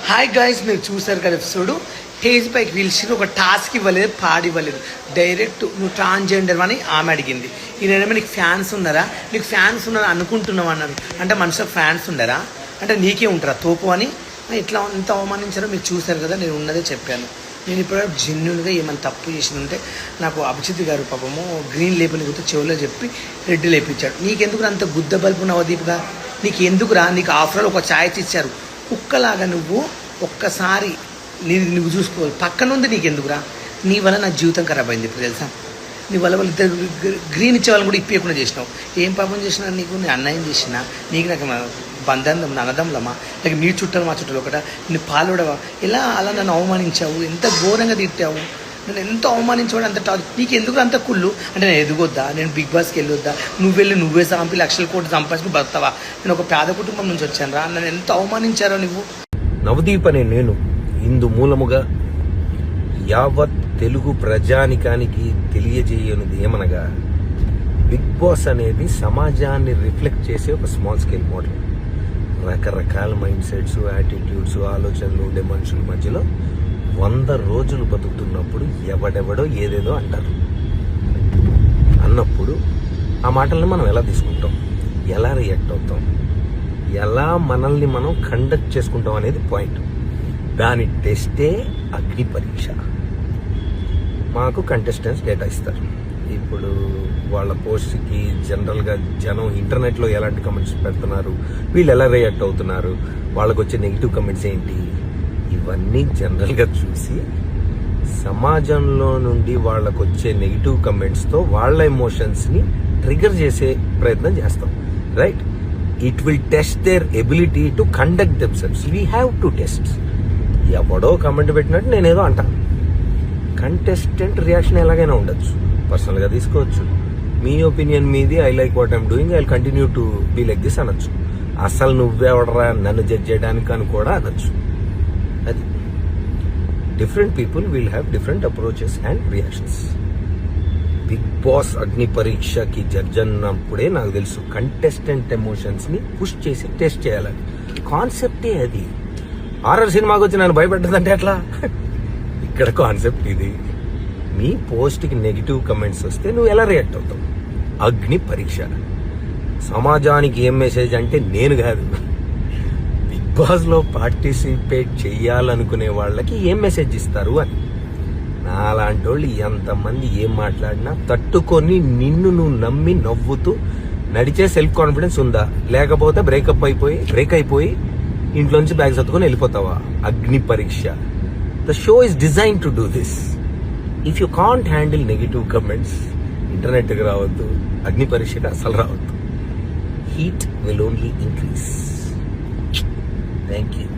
Hi guys, మీరు చూసారు కదా ఎపిసోడ్. స్టేజ్ పైకి పిలిచి ఒక టాస్క్ ఇవ్వలేదు, పాడివ్వలేదు. డైరెక్ట్ నువ్వు ట్రాన్స్జెండర్ అని ఆమె అడిగింది. ఈయనేమో నీకు ఫ్యాన్స్ ఉన్నారా, నీకు ఫ్యాన్స్ ఉన్నారా అనుకుంటున్నావు అన్నారు. అంటే మనుషులకు ఫ్యాన్స్ ఉండరా, అంటే నీకే ఉంటారా తోపు అని ఇట్లా ఎంత అవమానించారో మీరు చూసారు కదా. నేను ఉన్నదే చెప్పాను. నేను ఇప్పుడు జెన్యున్గా ఏమైనా తప్పు చేసిన ఉంటే నాకు అభిజిత్ గారు పాపము గ్రీన్ లేబుల్ గుర్తు చెవులో చెప్పి రెడ్ లేపించాడు. నీకెందుకు అంత గుద్ద బల్పు నవదీప్గా, నీకు ఎందుకురా? నీకు ఆఫ్టర్ ఒక ఛాయిస్ ఇచ్చారు. కుక్కలాగా నువ్వు ఒక్కసారి నువ్వు చూసుకోవాలి. పక్కన ఉంది నీకెందుకురా? నీ వల్ల నా జీవితం ఖరాబ్ అయింది ఇప్పుడు తెలుసా. నీ వల్ల వాళ్ళు ఇద్దరు గ్రీన్ ఇచ్చే వాళ్ళని కూడా ఇప్పకుండా చేసినావు. ఏం పాపం చేసినా నీకు? నీ అన్యాయం చేసినా నీకు నాకు బంధం అన్నదమ్ములమ్మా, లేక నీ చుట్టాలు మా చుట్టాలు ఒకట నీ పాలుడవా? ఎలా అలా నన్ను అవమానించావు, ఎంత ఘోరంగా తిట్టావు, నన్ను ఎంత అవమానించావు. అంత నీకు ఎందుకు అంత కుళ్ళు? అంటే నేను ఎదుగొద్దా, నేను బిగ్ బాస్కి వెళ్ళొద్దా, నువ్వే సంపి లక్షల కోట్లు సంపాదించుకుని బతావా? నేను ఒక పేద కుటుంబం నుంచి వచ్చాను రా, నన్ను ఎంత అవమానించారో నువ్వు. నవదీప్ అనే నేను ఇందు మూలముగా యావత్ తెలుగు ప్రజానికానికి తెలియజేయనిది ఏమనగా, బిగ్ బాస్ అనేది సమాజాన్ని రిఫ్లెక్ట్ చేసే ఒక స్మాల్ స్కేల్ మోడల్. రకరకాల మైండ్ సెట్స్, యాటిట్యూడ్స్, ఆలోచనలు ఉండే మనుషుల మధ్యలో 100 రోజులు బతుకుతున్నప్పుడు ఎవడెవడో ఏదేదో అంటారు. అన్నప్పుడు ఆ మాటల్ని మనం ఎలా తీసుకుంటాం, ఎలా రియాక్ట్ అవుతాం, ఎలా మనల్ని మనం కండక్ట్ చేసుకుంటాం అనేది పాయింట్. దాని టెస్టే అగ్ని పరీక్ష. మాకు కంటెస్టెంట్స్ డేటా ఇస్తారు. ఇప్పుడు వాళ్ళ పోస్ట్కి జనరల్గా జనం ఇంటర్నెట్లో ఎలాంటి కమెంట్స్ పెడుతున్నారు, వీళ్ళు ఎలా రియాక్ట్ అవుతున్నారు, వాళ్ళకు వచ్చే నెగిటివ్ కమెంట్స్ ఏంటి, ఇవన్నీ జనరల్గా చూసి సమాజంలో నుండి వాళ్ళకు వచ్చే నెగిటివ్ కమెంట్స్తో వాళ్ళ ఎమోషన్స్ని ట్రిగర్ చేసే ప్రయత్నం చేస్తాం. Right? It will test their ability to conduct themselves. We have to test. ఎవడో కమెంట్ పెట్టినట్టు నేనేదో అంటాను. కంటెస్టెంట్ రియాక్షన్ ఎలాగైనా ఉండొచ్చు, పర్సనల్గా తీసుకోవచ్చు. మీ ఒపీనియన్ మీది, I like what I'm doing, I continue to be like this అనొచ్చు. అసలు నువ్వెవడరా నన్ను జడ్జ్ చేయడానికి అని కూడా అనొచ్చు. అది different people will have different approaches and reactions. Bigg Boss అగ్ని పరీక్షకి జడ్జ్ అన్నప్పుడే నాకు తెలుసు కంటెస్టెంట్ ఎమోషన్స్ని పుష్ చేసి టెస్ట్ చేయాలని. కాన్సెప్టే అది. హారర్ సినిమాకి వచ్చి నన్ను భయపెట్టదంటే ఎట్లా? ఇక్కడ కాన్సెప్ట్ ఇది. మీ పోస్ట్కి నెగిటివ్ కమెంట్స్ వస్తే నువ్వు ఎలా రియాక్ట్ అవుతావు? అగ్ని పరీక్ష. సమాజానికి ఏం మెసేజ్ అంటే నేను కాదు, బిగ్ బాస్లో పార్టిసిపేట్ చెయ్యాలనుకునే వాళ్ళకి ఏం మెసేజ్ ఇస్తారు అని. నాలాంటి వాళ్ళు ఎంతమంది ఏం మాట్లాడినా తట్టుకొని నిన్ను నువ్వు నమ్మి నవ్వుతూ నడిచే సెల్ఫ్ కాన్ఫిడెన్స్ ఉందా? లేకపోతే బ్రేక్ అయిపోయి ఇంట్లోంచి బ్యాగ్ సర్దుకొని వెళ్ళిపోతావా? Agnipariksha. The show is design to do this. If you can't handle negative comments, ఇంటర్నెట్కి రావద్దు, అగ్ని పరీక్షకి అసలు రావద్దు. Heat will only increase. Thank you.